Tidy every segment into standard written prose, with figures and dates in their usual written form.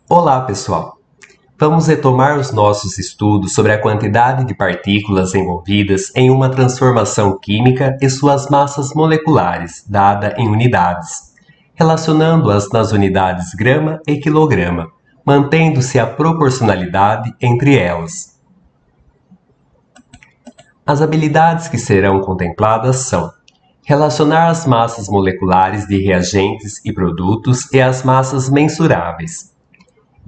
Olá, pessoal! Vamos retomar os nossos estudos sobre a quantidade de partículas envolvidas em uma transformação química e suas massas moleculares, dada em unidades, relacionando-as nas unidades grama e quilograma, mantendo-se a proporcionalidade entre elas. As habilidades que serão contempladas são: relacionar as massas moleculares de reagentes e produtos e as massas mensuráveis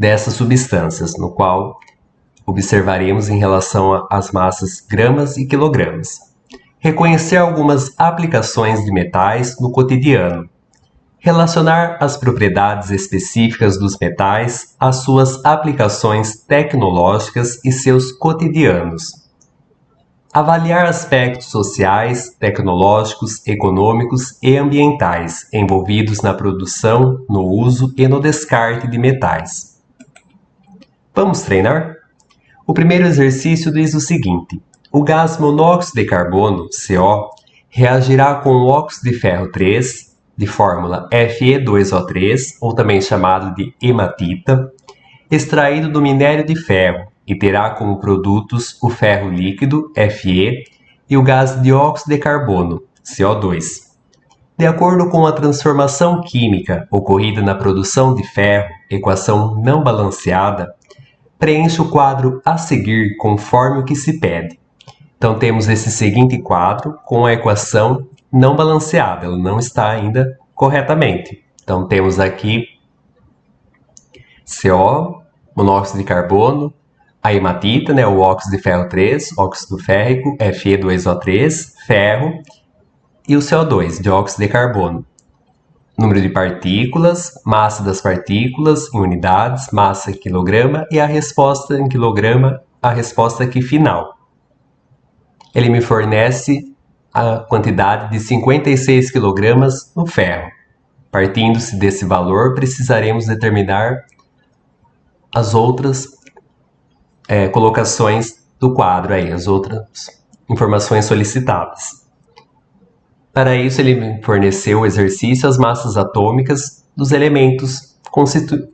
dessas substâncias, no qual observaremos em relação às massas gramas e quilogramas. Reconhecer algumas aplicações de metais no cotidiano. Relacionar as propriedades específicas dos metais às suas aplicações tecnológicas e seus cotidianos. Avaliar aspectos sociais, tecnológicos, econômicos e ambientais envolvidos na produção, no uso e no descarte de metais. Vamos treinar? O primeiro exercício diz o seguinte: o gás monóxido de carbono, CO, reagirá com o óxido de ferro 3, de fórmula Fe2O3, ou também chamado de hematita, extraído do minério de ferro, e terá como produtos o ferro líquido, Fe, e o gás dióxido de carbono, CO2. De acordo com a transformação química ocorrida na produção de ferro, equação não balanceada, preencha o quadro a seguir conforme o que se pede. Então, temos esse seguinte quadro com a equação não balanceada, ela não está ainda corretamente. Então, temos aqui CO, monóxido de carbono, a hematita, o óxido de ferro 3, óxido férrico, Fe2O3, ferro, e o CO2, dióxido de carbono. Número de partículas, massa das partículas em unidades, massa em quilograma e a resposta em quilograma, a resposta aqui final. Ele me fornece a quantidade de 56 kg no ferro. Partindo-se desse valor, precisaremos determinar as outras colocações do quadro, as outras informações solicitadas. Para isso, ele me forneceu o exercício as massas atômicas dos elementos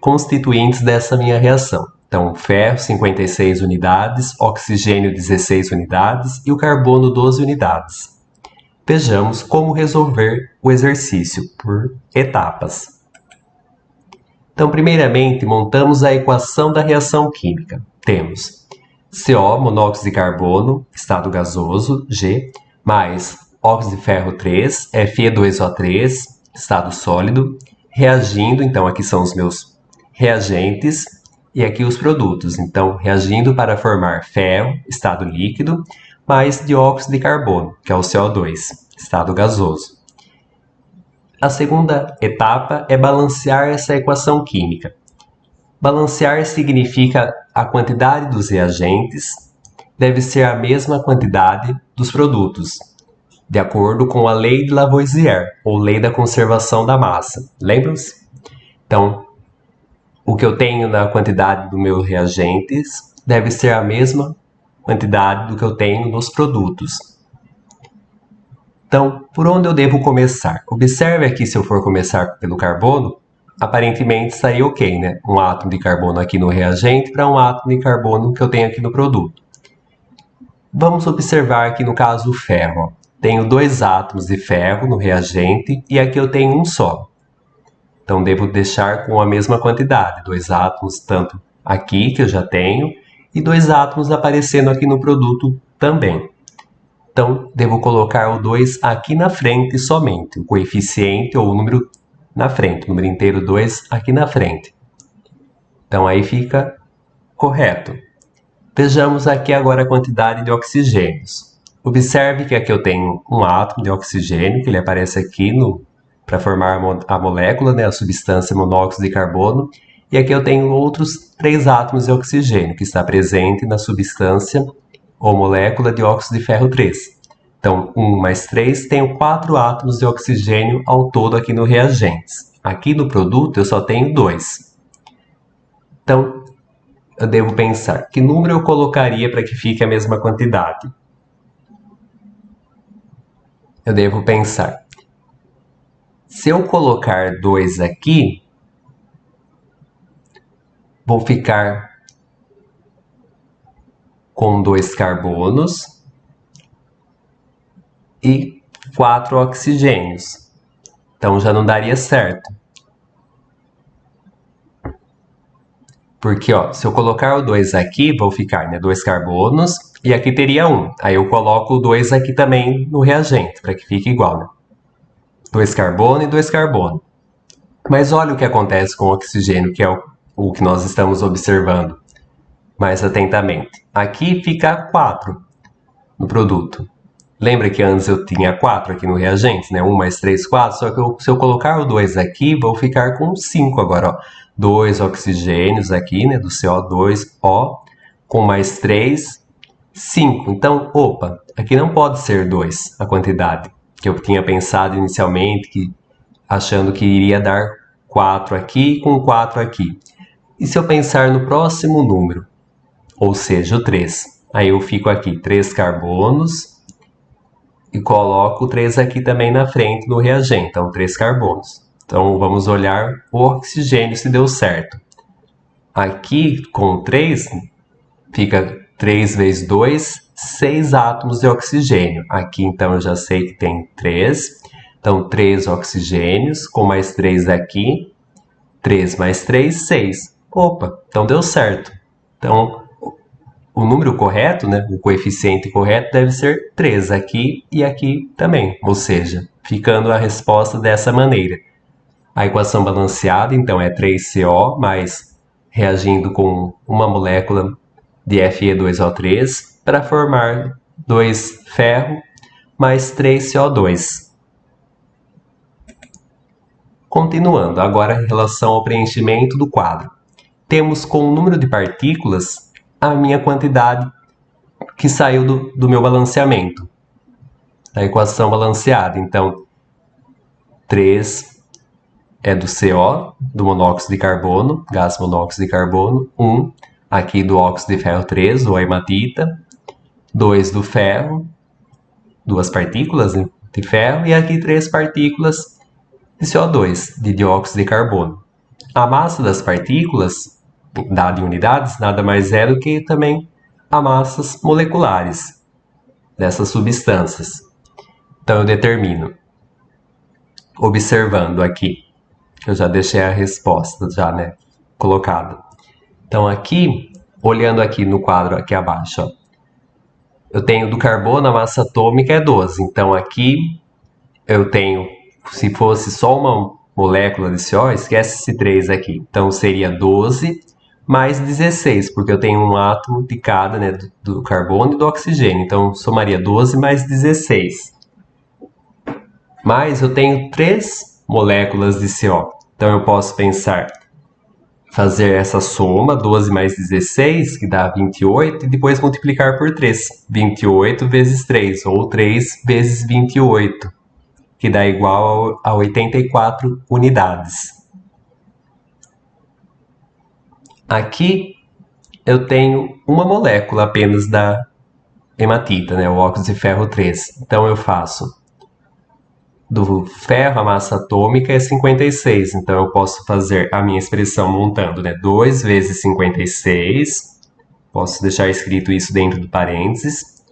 constituintes dessa minha reação. Então, ferro, 56 unidades, oxigênio, 16 unidades e o carbono, 12 unidades. Vejamos como resolver o exercício por etapas. Então, primeiramente, montamos a equação da reação química. Temos CO, monóxido de carbono, estado gasoso, G, mais óxido de ferro 3, Fe2O3, estado sólido, reagindo, então aqui são os meus reagentes, e aqui os produtos, então reagindo para formar ferro, estado líquido, mais dióxido de carbono, que é o CO2, estado gasoso. A segunda etapa é balancear essa equação química. Balancear significa a quantidade dos reagentes deve ser a mesma quantidade dos produtos, de acordo com a lei de Lavoisier, ou lei da conservação da massa. Lembram-se? Então, o que eu tenho na quantidade dos meus reagentes deve ser a mesma quantidade do que eu tenho nos produtos. Então, por onde eu devo começar? Observe aqui, se eu for começar pelo carbono, aparentemente saiu ok, né? Um átomo de carbono aqui no reagente para um átomo de carbono que eu tenho aqui no produto. Vamos observar aqui no caso o ferro. Tenho 2 átomos de ferro no reagente e aqui eu tenho um só. Então, devo deixar com a mesma quantidade, 2 átomos tanto aqui que eu já tenho e 2 átomos aparecendo aqui no produto também. Então, devo colocar o 2 aqui na frente somente, o coeficiente ou o número na frente, o número inteiro 2 aqui na frente. Então, aí fica correto. Vejamos aqui agora a quantidade de oxigênios. Observe que aqui eu tenho um átomo de oxigênio, que ele aparece aqui para formar a molécula, a substância monóxido de carbono, e aqui eu tenho outros 3 átomos de oxigênio, que está presente na substância ou molécula de óxido de ferro 3. Então, 1 mais 3, tenho 4 átomos de oxigênio ao todo aqui no reagentes. Aqui no produto eu só tenho 2. Então, eu devo pensar que número eu colocaria para que fique a mesma quantidade. Eu devo pensar, se eu colocar 2 aqui, vou ficar com 2 carbonos e 4 oxigênios. Então já não daria certo. Porque, ó, se eu colocar o 2 aqui, vou ficar, né, 2 carbonos e aqui teria 1. Aí eu coloco o 2 aqui também no reagente, para que fique igual, né? 2 carbono e 2 carbono. Mas olha o que acontece com o oxigênio, que é o que nós estamos observando mais atentamente. Aqui fica 4 no produto. Lembra que antes eu tinha 4 aqui no reagente, né? 1 mais 3, 4. Só que se eu colocar o 2 aqui, vou ficar com 5 agora, ó. 2 oxigênios aqui, né? Do CO2O, com mais 3, 5. Então, opa, aqui não pode ser 2 a quantidade que eu tinha pensado inicialmente, achando que iria dar 4 aqui com 4 aqui. E se eu pensar no próximo número, ou seja, o 3, aí eu fico aqui 3 carbonos e coloco 3 aqui também na frente no reagente, então 3 carbonos. Então vamos olhar o oxigênio se deu certo. Aqui com 3 fica 3 vezes 2, 6 átomos de oxigênio. Aqui então eu já sei que tem 3. Então 3 oxigênios, com mais 3 aqui, 3 mais 3, 6. Opa, então deu certo. Então o número correto, né, o coeficiente correto deve ser 3 aqui e aqui também, ou seja, ficando a resposta dessa maneira. A equação balanceada, então, é 3CO mais reagindo com uma molécula de Fe2O3 para formar 2 ferro mais 3 CO2. Continuando, agora em relação ao preenchimento do quadro. Temos com o número de partículas a minha quantidade que saiu do meu balanceamento, da equação balanceada. Então, 3 é do CO, do monóxido de carbono, gás monóxido de carbono, 1 aqui do óxido de ferro 3, ou hematita, 2 do ferro, 2 partículas de ferro, e aqui 3 partículas de CO2, de dióxido de carbono. A massa das partículas, dada em unidades, nada mais é do que também as massas moleculares dessas substâncias. Então eu determino, observando aqui, eu já deixei a resposta já, né, colocada. Então aqui, olhando aqui no quadro aqui abaixo, ó, eu tenho do carbono a massa atômica é 12. Então aqui eu tenho, se fosse só uma molécula de CO, esquece esse 3 aqui. Então seria 12 mais 16, porque eu tenho um átomo de cada, né, do carbono e do oxigênio. Então somaria 12 mais 16. Mas eu tenho 3 moléculas de CO. Então eu posso pensar, fazer essa soma, 12 mais 16, que dá 28, e depois multiplicar por 3. 28 vezes 3, ou 3 vezes 28, que dá igual a 84 unidades. Aqui eu tenho uma molécula apenas da hematita, né, o óxido de ferro 3. Então eu faço do ferro, a massa atômica é 56, então eu posso fazer a minha expressão montando, né, 2 vezes 56, posso deixar escrito isso dentro do parênteses,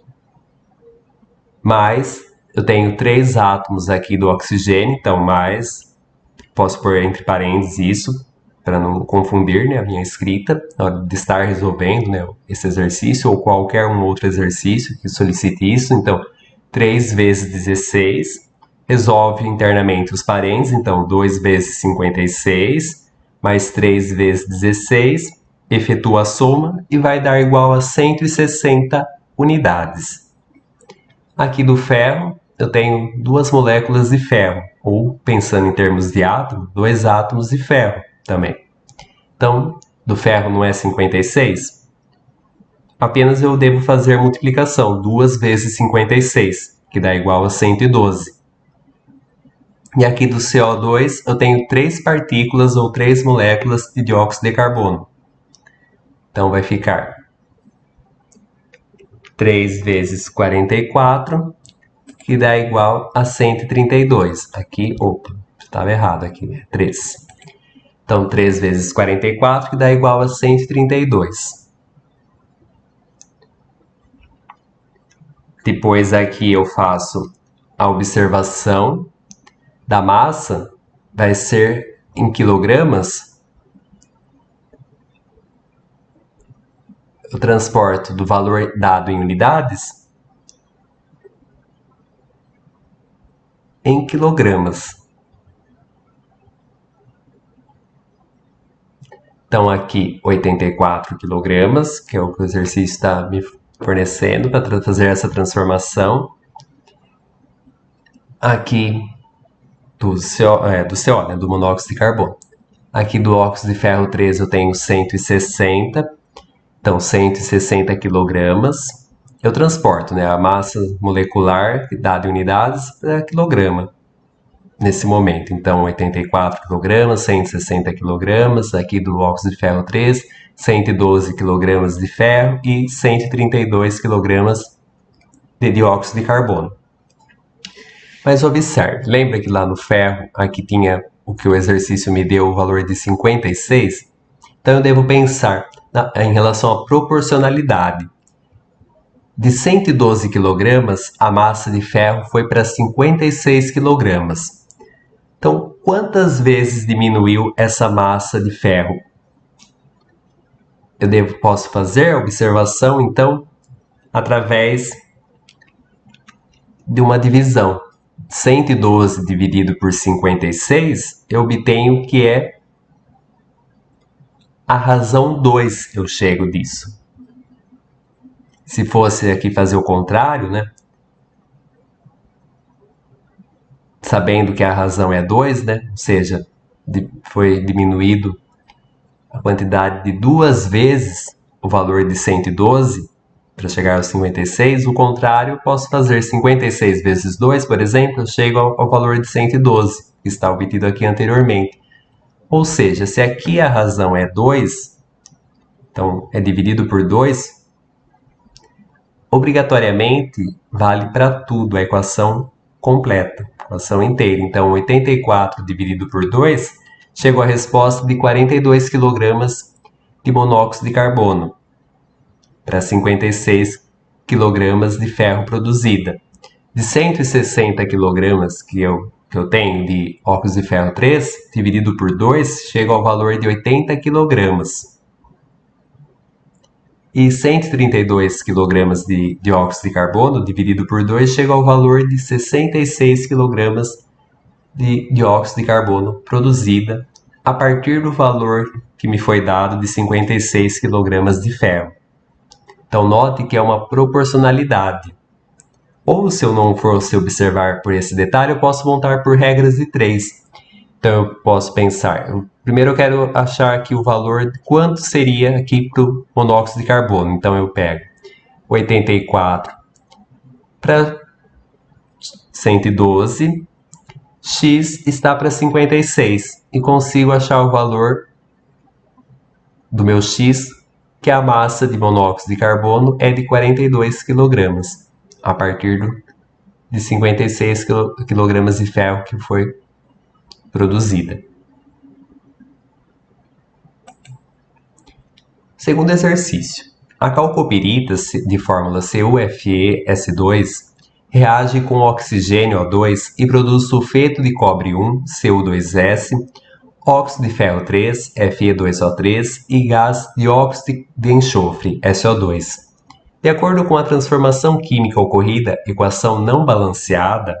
mais eu tenho 3 átomos aqui do oxigênio, então mais, posso pôr entre parênteses isso, para não confundir, né, a minha escrita, na hora de estar resolvendo, né, esse exercício ou qualquer um outro exercício que solicite isso. Então 3 vezes 16, resolve internamente os parênteses, então 2 vezes 56, mais 3 vezes 16, efetua a soma e vai dar igual a 160 unidades. Aqui do ferro, eu tenho 2 moléculas de ferro, ou pensando em termos de átomo, 2 átomos de ferro também. Então, do ferro não é 56? Apenas eu devo fazer multiplicação, 2 vezes 56, que dá igual a 112. E aqui do CO2 eu tenho 3 partículas ou 3 moléculas de dióxido de carbono. Então vai ficar 3 vezes 44, que dá igual a 132. Aqui, opa, estava errado aqui, 3. Então, 3 vezes 44, que dá igual a 132. Depois aqui eu faço a observação da massa, vai ser em quilogramas. Eu transporto do valor dado em unidades em quilogramas. Então, aqui 84 quilogramas, que é o que o exercício está me fornecendo para fazer essa transformação. Aqui do CO, né, do monóxido de carbono. Aqui do óxido de ferro 3 eu tenho 160, então 160 quilogramas. Eu transporto, né, a massa molecular dada em unidades para quilograma nesse momento. Então, 84 kg, 160 kg, aqui do óxido de ferro 3, 112 kg de ferro e 132 kg de dióxido de carbono. Mas observe, lembra que lá no ferro, aqui tinha o que o exercício me deu, o valor de 56? Então, eu devo pensar em relação à proporcionalidade. De 112 kg, a massa de ferro foi para 56 kg. Então, quantas vezes diminuiu essa massa de ferro? Posso fazer a observação, então, através de uma divisão. 112 dividido por 56, eu obtenho que é a razão 2, eu chego disso. Se fosse aqui fazer o contrário, né? Sabendo que a razão é 2, né? Ou seja, foi diminuído a quantidade de 2 vezes o valor de 112 para chegar aos 56. O contrário, posso fazer 56 vezes 2, por exemplo, eu chego ao valor de 112, que está obtido aqui anteriormente. Ou seja, se aqui a razão é 2, então é dividido por 2, obrigatoriamente vale para tudo a equação completa, a equação inteira. Então, 84 dividido por 2, chego à resposta de 42 kg de monóxido de carbono para 56 kg de ferro produzida. De 160 kg que eu tenho de óxido de ferro 3, dividido por 2, chego ao valor de 80 kg. E 132 kg de dióxido de carbono, dividido por 2, chega ao valor de 66 kg de dióxido de carbono produzida a partir do valor que me foi dado de 56 kg de ferro. Então, note que é uma proporcionalidade. Ou, se eu não fosse observar por esse detalhe, eu posso montar por regras de 3. Então, eu posso pensar, primeiro eu quero achar aqui o valor de quanto seria aqui para o monóxido de carbono. Então, eu pego 84 para 112, x está para 56, e consigo achar o valor do meu x, que a massa de monóxido de carbono é de 42 kg, a partir de 56 kg de ferro que foi produzida. Segundo exercício. A calcopirita de fórmula CuFeS2 reage com oxigênio O2 e produz sulfeto de cobre 1, Cu2S, óxido de ferro 3, Fe2O3 e gás dióxido de enxofre, SO2. De acordo com a transformação química ocorrida, equação não balanceada,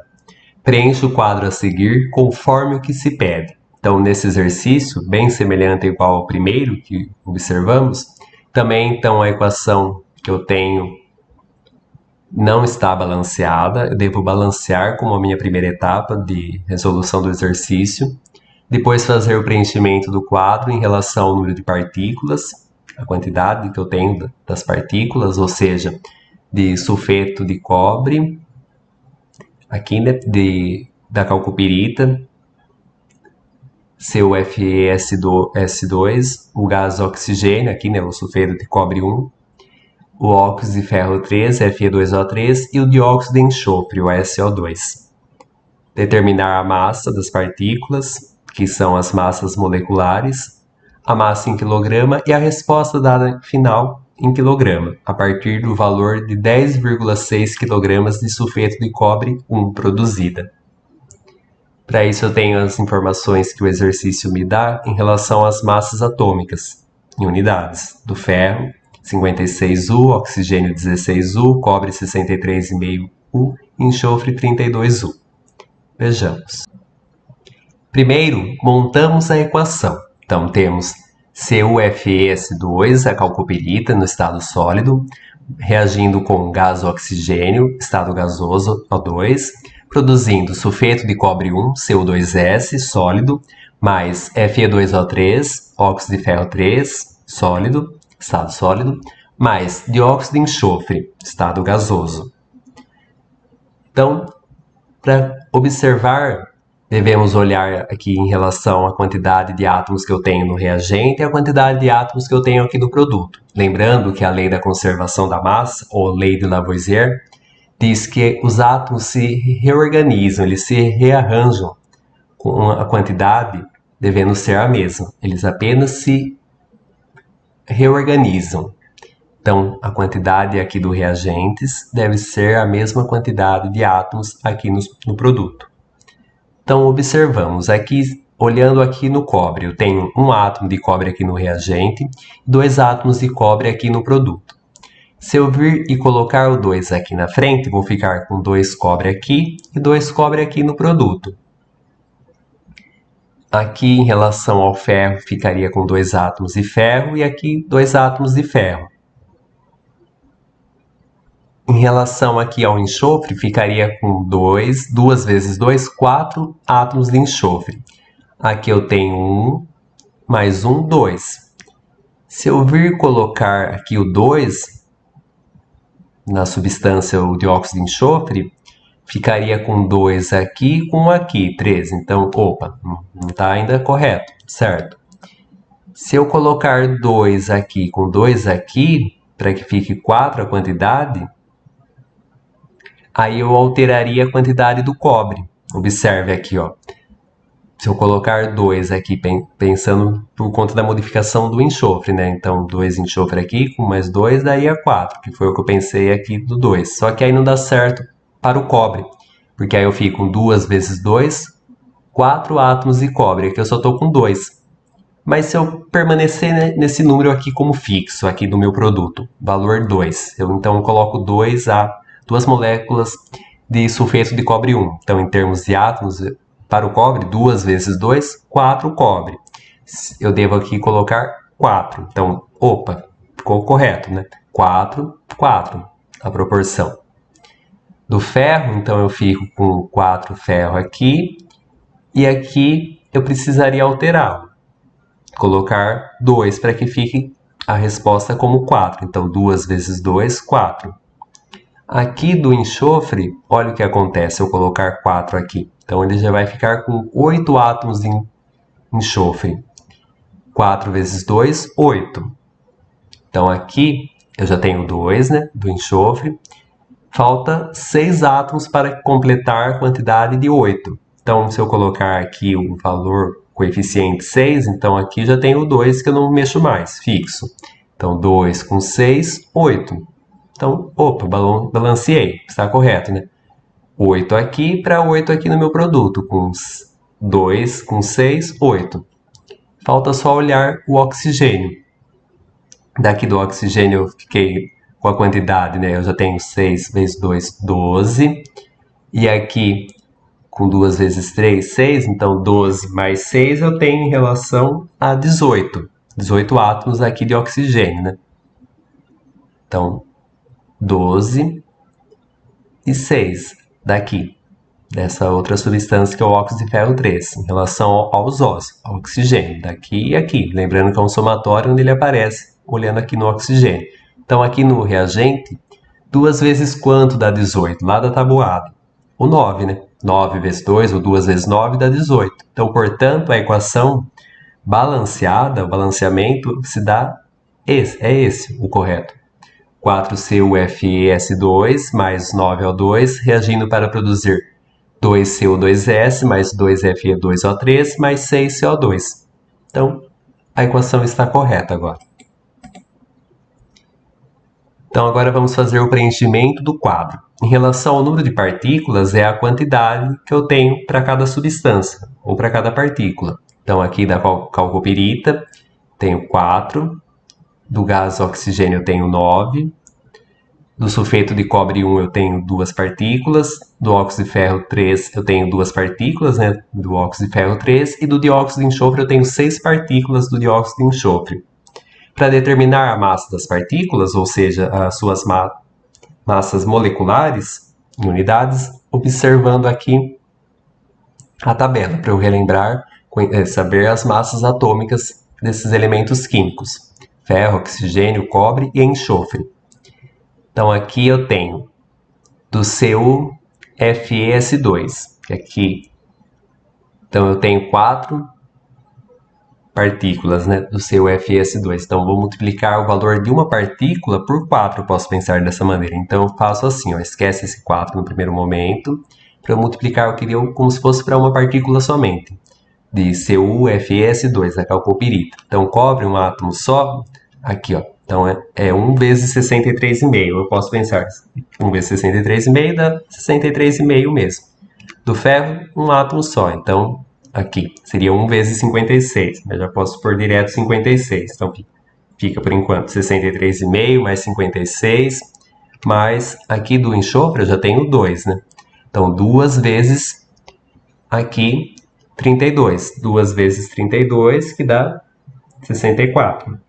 preencha o quadro a seguir conforme o que se pede. Então, nesse exercício, bem semelhante igual ao primeiro que observamos, também então a equação que eu tenho não está balanceada, eu devo balancear como a minha primeira etapa de resolução do exercício, depois fazer o preenchimento do quadro em relação ao número de partículas, a quantidade que eu tenho das partículas, ou seja, de sulfeto de cobre, aqui da calcopirita, CuFeS2, o gás oxigênio, aqui, né, o sulfeto de cobre 1, o óxido de ferro 3, Fe2O3, e o dióxido de enxofre, o SO2. Determinar a massa das partículas, que são as massas moleculares, a massa em quilograma e a resposta dada final em quilograma, a partir do valor de 10,6 kg de sulfeto de cobre 1 produzida. Para isso eu tenho as informações que o exercício me dá em relação às massas atômicas, em unidades, do ferro 56U, oxigênio 16U, cobre 63,5U e enxofre 32U. Vejamos. Primeiro, montamos a equação. Então, temos CuFeS2, a calcopirita, no estado sólido, reagindo com gás oxigênio, estado gasoso, O2, produzindo sulfeto de cobre 1, Cu2S, sólido, mais Fe2O3, óxido de ferro 3, sólido, estado sólido, mais dióxido de enxofre, estado gasoso. Então, para observar, devemos olhar aqui em relação à quantidade de átomos que eu tenho no reagente e a quantidade de átomos que eu tenho aqui no produto. Lembrando que a lei da conservação da massa, ou lei de Lavoisier, diz que os átomos se reorganizam, eles se rearranjam com a quantidade devendo ser a mesma. Eles apenas se reorganizam. Então, a quantidade aqui do reagentes deve ser a mesma quantidade de átomos aqui no produto. Então, observamos aqui, olhando aqui no cobre, eu tenho um átomo de cobre aqui no reagente e 2 átomos de cobre aqui no produto. Se eu vir e colocar o 2 aqui na frente, vou ficar com 2 cobre aqui e 2 cobre aqui no produto. Aqui, em relação ao ferro, ficaria com 2 átomos de ferro e aqui 2 átomos de ferro. Em relação aqui ao enxofre, ficaria com 2 vezes 2, 4 átomos de enxofre. Aqui eu tenho 1, mais 1, 2. Se eu vir colocar aqui o 2 na substância, o dióxido de enxofre, ficaria com 2 aqui e com 1 aqui, 3. Então, opa, não está ainda correto, certo? Se eu colocar 2 aqui com 2 aqui, para que fique 4 a quantidade, aí eu alteraria a quantidade do cobre. Observe aqui, ó. Se eu colocar 2 aqui, pensando por conta da modificação do enxofre, né? Então, 2 enxofre aqui, com mais 2, daria 4, que foi o que eu pensei aqui do 2. Só que aí não dá certo para o cobre, porque aí eu fico com 2 vezes 2, 4 átomos de cobre. Aqui eu só estou com 2. Mas se eu permanecer nesse número aqui como fixo, aqui do meu produto, valor 2, eu então coloco 2 moléculas de sulfeto de cobre 1. Então, em termos de átomos, para o cobre, 2 vezes 2, 4 cobre. Eu devo aqui colocar 4. Então, opa, ficou correto, né? 4, 4, a proporção. Do ferro, então, eu fico com 4 ferro aqui. E aqui eu precisaria alterá-lo. Colocar 2 para que fique a resposta como 4. Então, 2 vezes 2, 4. Aqui do enxofre, olha o que acontece se eu colocar 4 aqui. Então, ele já vai ficar com 8 átomos de enxofre. 4 vezes 2, 8. Então, aqui eu já tenho 2, né, do enxofre. Falta 6 átomos para completar a quantidade de 8. Então, se eu colocar aqui o valor coeficiente 6, então aqui já tenho 2 que eu não mexo mais, fixo. Então, 2 com 6, 8. Então, opa, balanceei, está correto, né? 8 aqui para 8 aqui no meu produto, com 2 com 6, 8. Falta só olhar o oxigênio. Daqui do oxigênio eu fiquei com a quantidade, né? Eu já tenho 6 vezes 2, 12. E aqui, com 2 vezes 3, 6. Então, 12 mais 6 eu tenho em relação a 18. 18 átomos aqui de oxigênio, né? Então, 12 e 6 daqui, dessa outra substância que é o óxido de ferro 3, em relação aos ossos, ao oxigênio, daqui e aqui. Lembrando que é um somatório onde ele aparece, olhando aqui no oxigênio. Então, aqui no reagente, 2 vezes quanto dá 18? Lá da tabuada. O 9, né? 9 vezes 2, ou 2 vezes 9 dá 18. Então, portanto, a equação balanceada, o balanceamento, se dá esse o correto. 4CuFeS2 mais 9O2, reagindo para produzir 2CO2S mais 2Fe2O3 mais 6CO2. Então, a equação está correta agora. Então, agora vamos fazer o preenchimento do quadro. Em relação ao número de partículas, é a quantidade que eu tenho para cada substância, ou para cada partícula. Então, aqui da calcopirita, tenho 4. Do gás oxigênio, eu tenho 9. Do sulfeto de cobre 1, eu tenho 2 partículas. Do óxido de ferro 3, eu tenho 2 partículas, né? Do óxido de ferro 3. E do dióxido de enxofre, eu tenho 6 partículas do dióxido de enxofre. Para determinar a massa das partículas, ou seja, as suas massas moleculares em unidades, observando aqui a tabela, para eu relembrar, saber as massas atômicas desses elementos químicos: ferro, oxigênio, cobre e enxofre. Então, aqui eu tenho do CuFeS2, que aqui, então eu tenho 4 partículas, né, do CuFeS2. Então, vou multiplicar o valor de uma partícula por 4, eu posso pensar dessa maneira. Então, eu faço assim, ó, esquece esse 4 no primeiro momento, para eu multiplicar o que deu como se fosse para uma partícula somente, de CuFeS2, da calcopirita. Então, cobre um átomo só, aqui, ó. Então, é 1 vezes 63,5. Eu posso pensar, 1 vezes 63,5 dá 63,5 mesmo. Do ferro, um átomo só. Então, aqui, seria 1 vezes 56. Mas já posso pôr direto 56. Então, fica por enquanto 63,5 mais 56. Mas aqui do enxofre eu já tenho 2, né? Então, 2 vezes aqui 32. 2 vezes 32, que dá 64.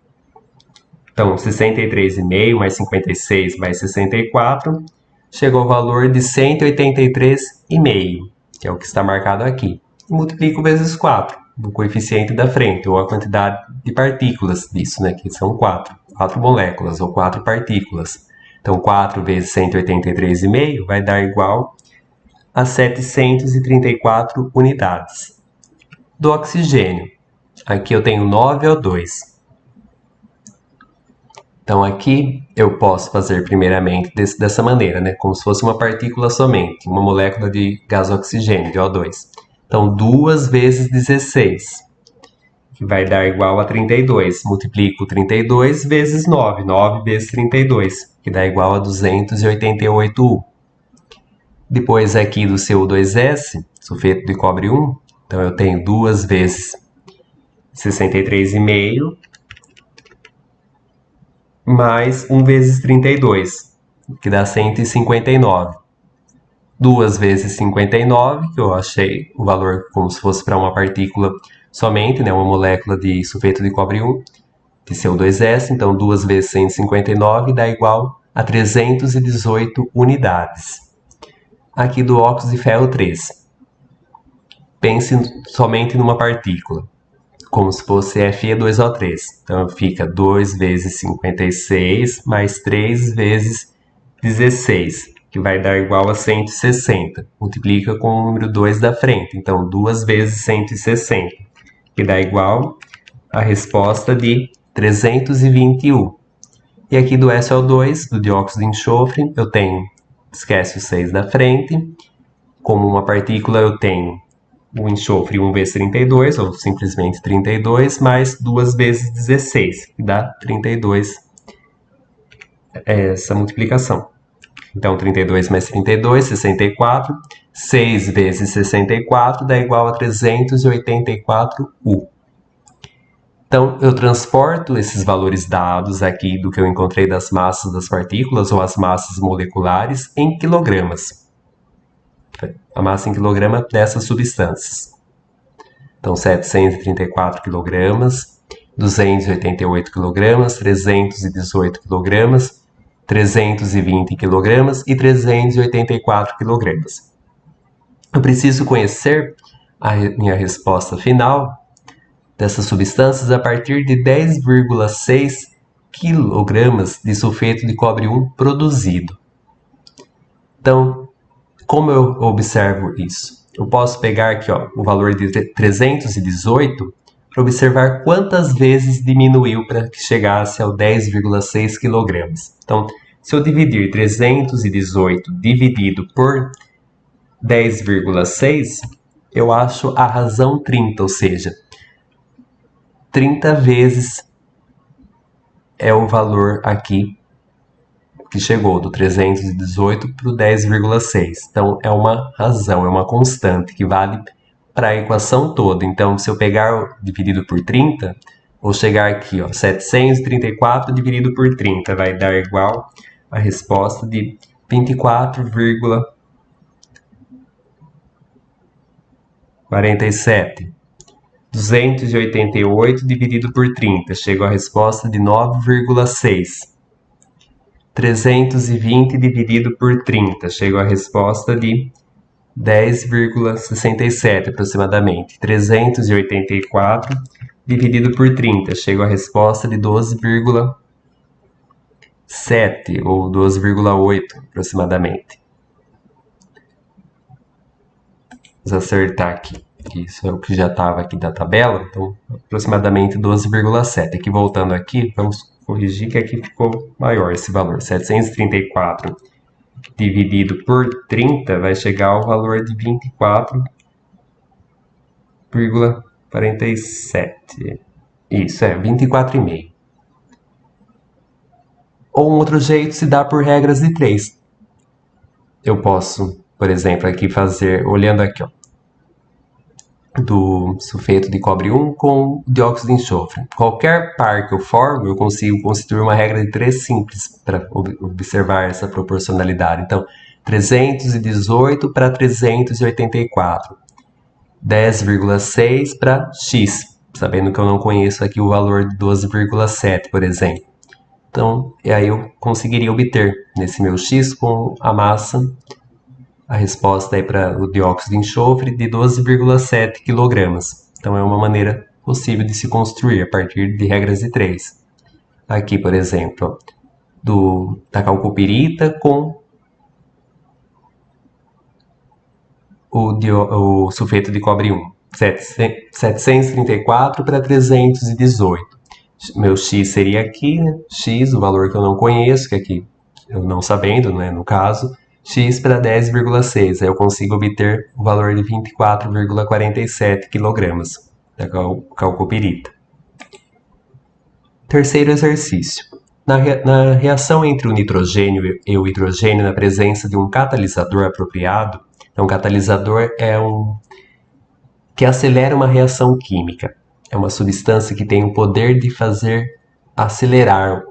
Então, 63,5 mais 56 mais 64, chegou ao valor de 183,5, que é o que está marcado aqui. E multiplico vezes 4, o coeficiente da frente, ou a quantidade de partículas disso, né, que são 4 moléculas, ou 4 partículas. Então, 4 vezes 183,5 vai dar igual a 734 unidades. Do oxigênio, aqui eu tenho 9O2. Então, aqui eu posso fazer primeiramente dessa maneira, né? Como se fosse uma partícula somente, uma molécula de gás oxigênio, de O2. Então, 2 vezes 16, que vai dar igual a 32. Multiplico 32 vezes 9, 9 vezes 32, que dá igual a 288U. Depois aqui do CO2S, sulfeto de cobre 1, então eu tenho 2 vezes 63,5, mais 1 vezes 32, que dá 159. 2 vezes 59, que eu achei o valor como se fosse para uma partícula somente, né, uma molécula de sulfeto de cobre 1, de CO2S, então 2 vezes 159 dá igual a 318 unidades. Aqui do óxido de ferro 3. Pense somente numa partícula, como se fosse Fe2O3. Então, fica 2 vezes 56 mais 3 vezes 16, que vai dar igual a 160. Multiplica com o número 2 da frente. Então, 2 vezes 160, que dá igual a resposta de 321. E aqui do SO2, do dióxido de enxofre, eu tenho, esquece o 6 da frente. Como uma partícula, eu tenho o enxofre 1 vezes 32, ou simplesmente 32, mais 2 vezes 16, que dá 32, essa multiplicação. Então, 32 mais 32, 64. 6 vezes 64 dá igual a 384U. Então, eu transporto esses valores dados aqui do que eu encontrei das massas das partículas, ou as massas moleculares, em quilogramas. A massa em quilograma dessas substâncias. Então, 734 quilogramas, 288 quilogramas, 318 quilogramas, 320 quilogramas e 384 quilogramas. Eu preciso conhecer a minha resposta final dessas substâncias a partir de 10,6 quilogramas de sulfeto de cobre 1 produzido. Então, como eu observo isso? Eu posso pegar aqui, ó, o valor de 318 para observar quantas vezes diminuiu para que chegasse ao 10,6 kg. Então, se eu dividir 318 dividido por 10,6, eu acho a razão 30, ou seja, 30 vezes é o valor aqui que chegou do 318 para o 10,6. Então, é uma razão, é uma constante que vale para a equação toda. Então, se eu pegar dividido por 30, vou chegar aqui, ó, 734 dividido por 30 vai dar igual a resposta de 24,47. 288 dividido por 30, chego à resposta de 9,6. 320 dividido por 30, chego à resposta de 10,67 aproximadamente. 384 dividido por 30, chego à resposta de 12,7 ou 12,8 aproximadamente. Vamos acertar aqui. Isso é o que já estava aqui da tabela, então aproximadamente 12,7. Aqui voltando aqui, vamos corrigir que aqui ficou maior esse valor. 734 dividido por 30 vai chegar ao valor de 24,47. Isso, 24,5. Ou um outro jeito se dá por regras de 3. Eu posso, por exemplo, aqui fazer, olhando aqui, ó, do sulfeto de cobre 1 com dióxido de enxofre. Qualquer par que eu formo, eu consigo constituir uma regra de 3 simples para observar essa proporcionalidade. Então, 318 para 384. 10,6 para x, sabendo que eu não conheço aqui o valor de 12,7, por exemplo. Então, e aí eu conseguiria obter nesse meu x com a massa a resposta aí para o dióxido de enxofre de 12,7 kg. Então, é uma maneira possível de se construir a partir de regras de 3. Aqui, por exemplo, da calcopirita com o sulfeto de cobre 1. 734 para 318. Meu x seria aqui, né? X, o valor que eu não conheço, que aqui eu não sabendo, né, no caso, x para 10,6. Aí eu consigo obter o valor de 24,47 kg da calcopirita. Terceiro exercício. Na reação entre o nitrogênio e o hidrogênio na presença de um catalisador apropriado, então, catalisador é que acelera uma reação química. É uma substância que tem o poder de fazer acelerar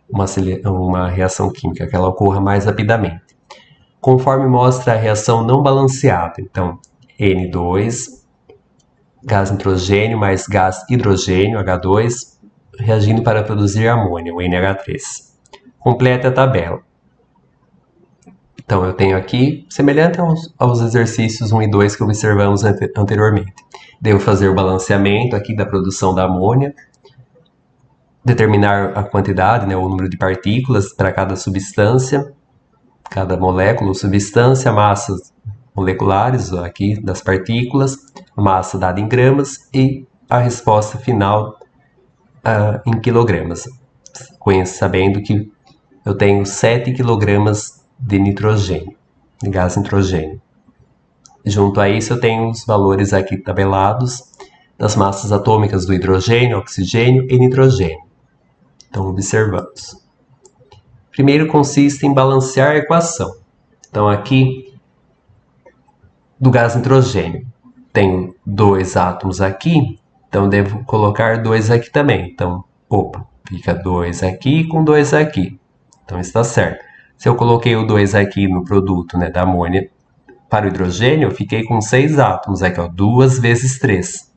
uma reação química, que ela ocorra mais rapidamente. Conforme mostra a reação não balanceada, então, N2, gás nitrogênio mais gás hidrogênio, H2, reagindo para produzir amônia, o NH3. Completa a tabela. Então, eu tenho aqui, semelhante aos exercícios 1 e 2 que observamos anteriormente. Devo fazer o balanceamento aqui da produção da amônia, determinar a quantidade, né, o número de partículas para cada substância, cada molécula ou substância, massas moleculares aqui das partículas, massa dada em gramas e a resposta final em quilogramas. Sabendo que eu tenho 7 quilogramas de nitrogênio, de gás nitrogênio. Junto a isso eu tenho os valores aqui tabelados das massas atômicas do hidrogênio, oxigênio e nitrogênio. Então observamos. Primeiro consiste em balancear a equação. Então aqui do gás nitrogênio tenho 2 átomos aqui, então devo colocar 2 aqui também. Então, fica 2 aqui com 2 aqui. Então está certo. Se eu coloquei o 2 aqui no produto, né, da amônia para o hidrogênio, eu fiquei com 6 átomos aqui, ó, 2 vezes 3.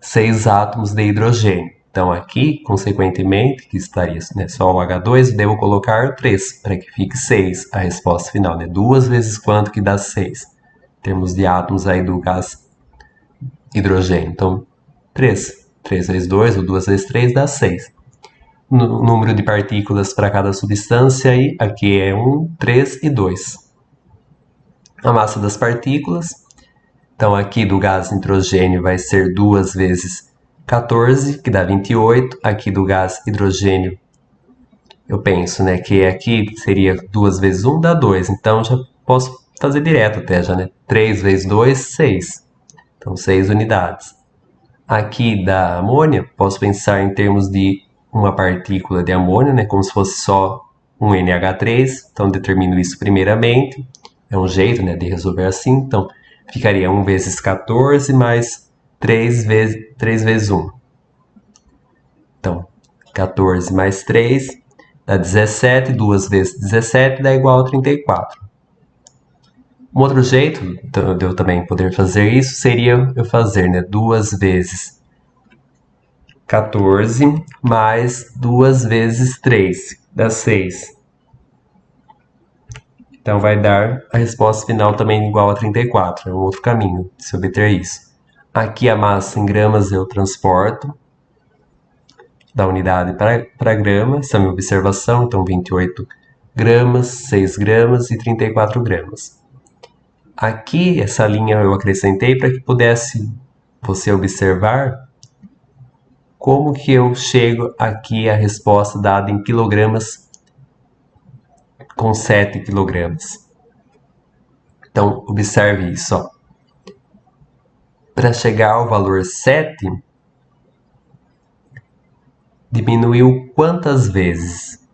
6 átomos de hidrogênio. Então aqui, consequentemente, que estaria, né, só o H2, devo colocar 3, para que fique 6 a resposta final. Né? 2 vezes quanto que dá 6? Em termos de átomos aí do gás hidrogênio. Então, 3. 3 vezes 2, ou 2 vezes 3, dá 6. O número de partículas para cada substância aí, aqui é 1, 3 e 2. A massa das partículas, então aqui do gás nitrogênio vai ser 2 vezes 14, que dá 28. Aqui do gás hidrogênio, eu penso, né, que aqui seria 2 vezes 1, dá 2. Então, já posso fazer direto até já, né? 3 vezes 2, 6. Então, 6 unidades. Aqui da amônia, posso pensar em termos de uma partícula de amônia, né? Como se fosse só um NH3. Então, determino isso primeiramente. É um jeito, né, de resolver assim. Então, ficaria 1 vezes 14 mais 3 vezes 1. Então, 14 mais 3 dá 17. 2 vezes 17 dá igual a 34. Um outro jeito de eu também poder fazer isso seria eu fazer, né, 2 vezes 14 mais 2 vezes 3, dá 6. Então vai dar a resposta final também igual a 34, é um outro caminho de se obter isso. Aqui a massa em gramas eu transporto da unidade para grama, essa é a minha observação, então 28 gramas, 6 gramas e 34 gramas. Aqui, essa linha eu acrescentei para que pudesse você observar como que eu chego aqui à resposta dada em quilogramas com 7 quilogramas. Então, observe isso. Para chegar ao valor 7, diminuiu quantas vezes?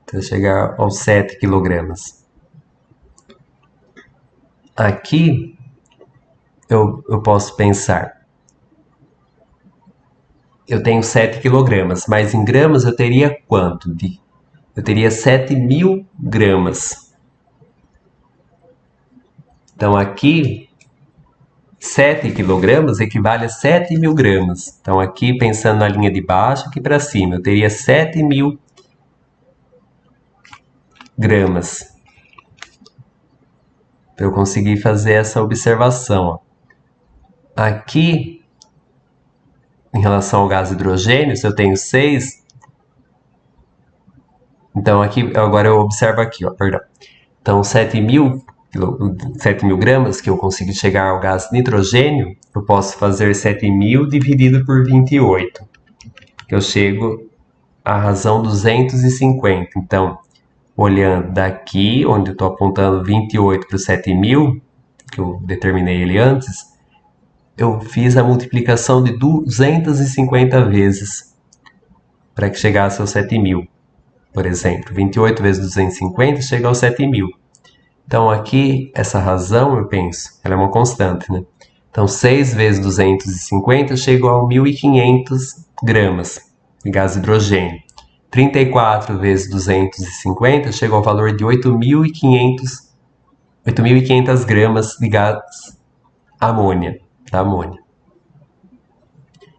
Para chegar aos 7 quilogramas. Aqui, eu posso pensar, eu tenho 7 quilogramas, mas em gramas eu teria quanto? Eu teria 7.000 gramas. Então aqui, 7 quilogramas equivale a 7.000 gramas. Então aqui, pensando na linha de baixo, aqui para cima, eu teria 7.000 gramas. Para eu conseguir fazer essa observação. Aqui, em relação ao gás hidrogênio, se eu tenho 6, então aqui, agora eu observo aqui, perdão. Então 7.000 gramas que eu consigo chegar ao gás nitrogênio, eu posso fazer 7.000 dividido por 28. Eu chego à razão 250. Então, olhando daqui, onde eu estou apontando 28 para o 7.000, que eu determinei ele antes, eu fiz a multiplicação de 250 vezes para que chegasse aos 7.000. Por exemplo, 28 vezes 250 chega aos 7.000. Então aqui, essa razão, eu penso, ela é uma constante, né? Então 6 vezes 250 chega a 1.500 gramas de gás hidrogênio. 34 vezes 250 chega ao valor de 8.500 gramas de gás amônia, da amônia.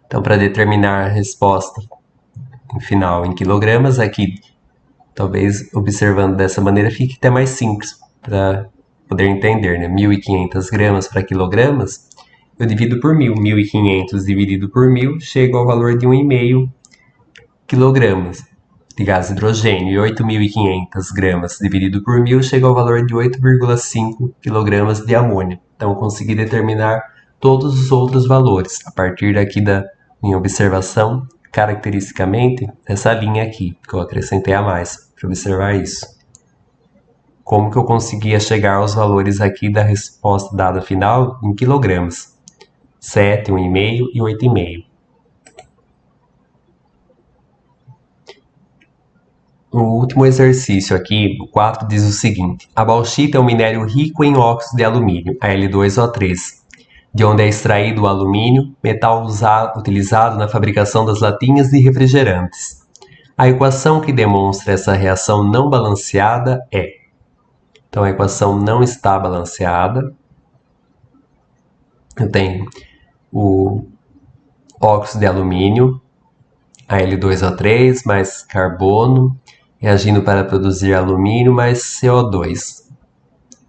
Então, para determinar a resposta final em quilogramas, aqui, talvez observando dessa maneira fique até mais simples para poder entender, né? 1.500 gramas para quilogramas, eu divido por 1.000. 1.500 dividido por 1.000 chega ao valor de 1,5 quilogramas de gás hidrogênio, e 8.500 gramas dividido por 1.000 chega ao valor de 8,5 kg de amônia. Então, eu consegui determinar todos os outros valores a partir daqui da minha observação, caracteristicamente, essa linha aqui, que eu acrescentei a mais para observar isso. Como que eu conseguia chegar aos valores aqui da resposta dada final em quilogramas? 7, 1,5 e 8,5. O último exercício aqui, o 4, diz o seguinte: a bauxita é um minério rico em óxido de alumínio, Al2O3, de onde é extraído o alumínio, metal utilizado na fabricação das latinhas de refrigerantes. A equação que demonstra essa reação não balanceada é... Então, a equação não está balanceada. Eu tenho o óxido de alumínio, Al2O3 mais carbono, reagindo para produzir alumínio mais CO2,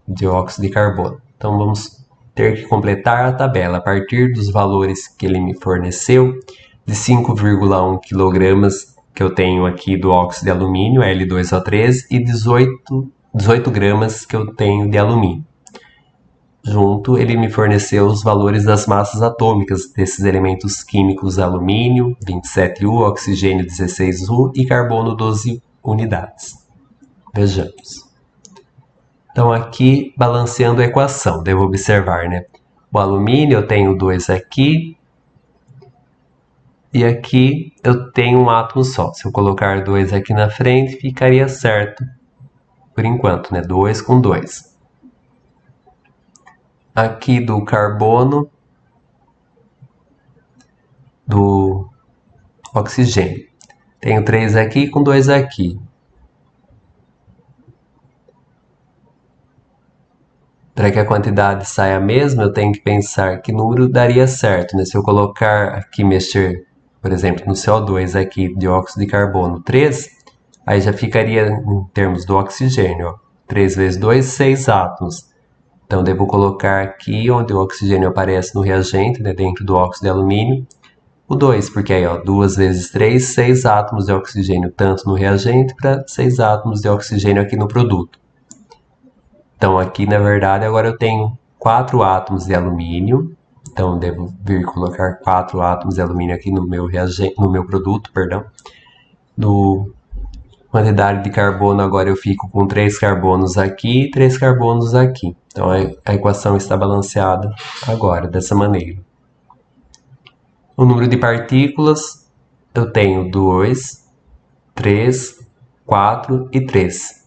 dióxido de carbono. Então, vamos ter que completar a tabela a partir dos valores que ele me forneceu, de 5,1 kg que eu tenho aqui do óxido de alumínio, Al2O3, e 18 gramas que eu tenho de alumínio. Junto, ele me forneceu os valores das massas atômicas desses elementos químicos: alumínio, 27U, oxigênio, 16U e carbono, 12 unidades. Vejamos. Então, aqui, balanceando a equação, devo observar, né? O alumínio, eu tenho 2 aqui, e aqui eu tenho um átomo só. Se eu colocar 2 aqui na frente, ficaria certo, por enquanto, né? 2 com 2. Aqui do carbono, do oxigênio. Tenho 3 aqui com 2 aqui. Para que a quantidade saia a mesma, eu tenho que pensar que número daria certo, né? Se eu colocar aqui, mexer, por exemplo, no CO2 aqui, dióxido de carbono 3, aí já ficaria em termos do oxigênio, ó, 3 vezes 2, 6 átomos. Então, devo colocar aqui onde o oxigênio aparece no reagente, né, dentro do óxido de alumínio, o 2, porque aí, ó, 2 vezes 3, 6 átomos de oxigênio, tanto no reagente, para 6 átomos de oxigênio aqui no produto. Então, aqui, na verdade, agora eu tenho 4 átomos de alumínio. Então, devo vir colocar 4 átomos de alumínio aqui no meu reagente, no meu produto, perdão. No quantidade de carbono, agora eu fico com 3 carbonos aqui e 3 carbonos aqui. Então, a equação está balanceada agora, dessa maneira. O número de partículas, eu tenho 2, 3, 4 e 3.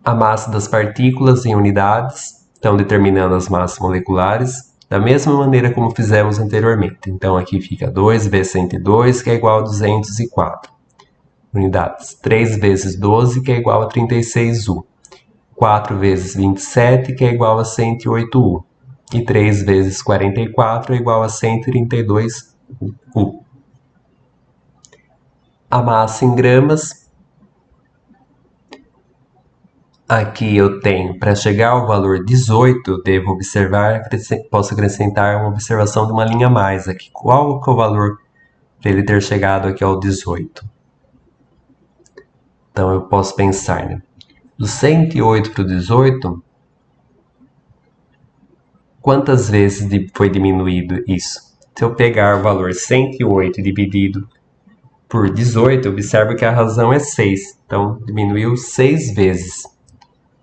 A massa das partículas em unidades, estão determinando as massas moleculares, da mesma maneira como fizemos anteriormente. Então, aqui fica 2 vezes 102, que é igual a 204 unidades. 3 vezes 12, que é igual a 36 U. 4 vezes 27, que é igual a 108 U. E 3 vezes 44 é igual a 132 U. A massa em gramas, aqui eu tenho, para chegar ao valor 18, eu devo observar, posso acrescentar uma observação de uma linha a mais aqui. Qual que é o valor para ele ter chegado aqui ao 18? Então, eu posso pensar, né? Do 108 para o 18, quantas vezes foi diminuído isso? Se eu pegar o valor 108 dividido por 18, observo que a razão é 6. Então, diminuiu 6 vezes.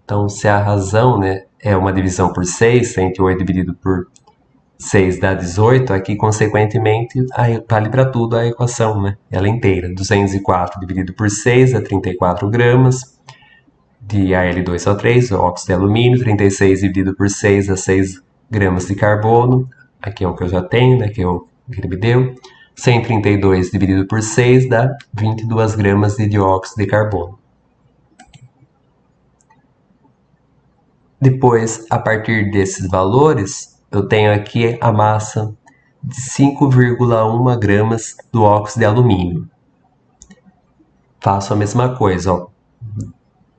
Então, se a razão, né, é uma divisão por 6, 108 dividido por 6 dá 18, aqui, consequentemente, vale para tudo a equação, né? Ela inteira. 204 dividido por 6 dá 34 gramas de Al2O3, óxido de alumínio. 36 dividido por 6 dá 6 gramas de carbono. Aqui é o que eu já tenho, né, que ele me deu. 132 dividido por 6 dá 22 gramas de dióxido de carbono. Depois, a partir desses valores, eu tenho aqui a massa de 5,1 gramas do óxido de alumínio. Faço a mesma coisa, ó.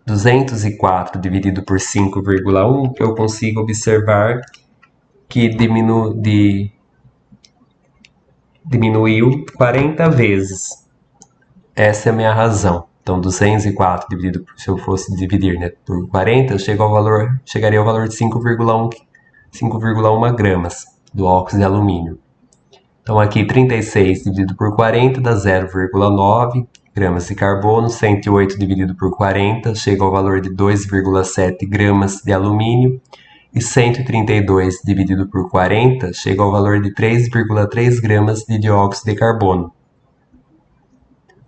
204 dividido por 5,1, eu consigo observar que diminuiu 40 vezes. Essa é a minha razão. Então, 204 dividido por, se eu fosse dividir, né, por 40, eu chegaria ao valor de 5,1 gramas do óxido de alumínio. Então, aqui 36 dividido por 40 dá 0,9 gramas de carbono. 108 dividido por 40 chega ao valor de 2,7 gramas de alumínio. E 132 dividido por 40 chega ao valor de 3,3 gramas de dióxido de carbono.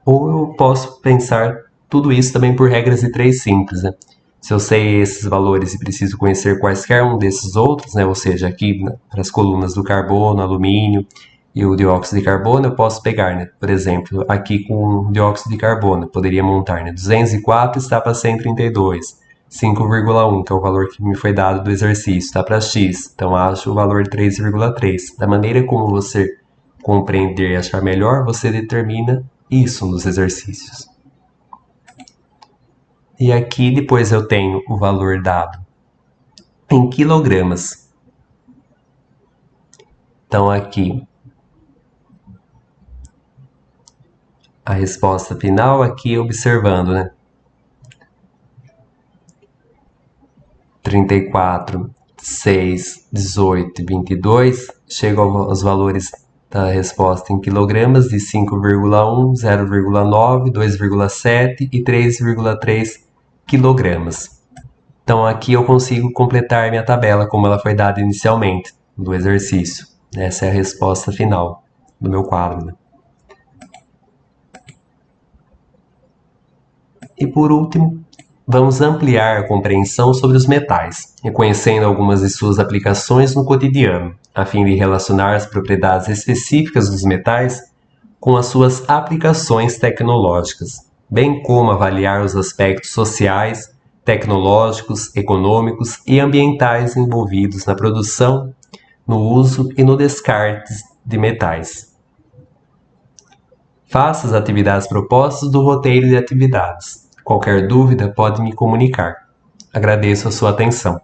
Ou eu posso pensar tudo isso também por regras de 3 simples, né? Se eu sei esses valores e preciso conhecer quaisquer um desses outros, né? Ou seja, aqui para as colunas do carbono, alumínio e o dióxido de carbono, eu posso pegar, né? Por exemplo, aqui com o dióxido de carbono, poderia montar, né? 204 está para 132. 5,1, que é o valor que me foi dado do exercício, está para x. Então, acho o valor de 3,3. Da maneira como você compreender e achar melhor, você determina isso nos exercícios. E aqui depois eu tenho o valor dado em quilogramas. Então, aqui a resposta final, aqui observando, né? 34, 6, 18 e 22 chegam aos valores da resposta em quilogramas de 5,1, 0,9, 2,7 e 3,3 quilogramas. Então aqui eu consigo completar minha tabela como ela foi dada inicialmente do exercício. Essa é a resposta final do meu quadro. E por último, vamos ampliar a compreensão sobre os metais, reconhecendo algumas de suas aplicações no cotidiano, a fim de relacionar as propriedades específicas dos metais com as suas aplicações tecnológicas, bem como avaliar os aspectos sociais, tecnológicos, econômicos e ambientais envolvidos na produção, no uso e no descarte de metais. Faça as atividades propostas do roteiro de atividades. Qualquer dúvida pode me comunicar. Agradeço a sua atenção.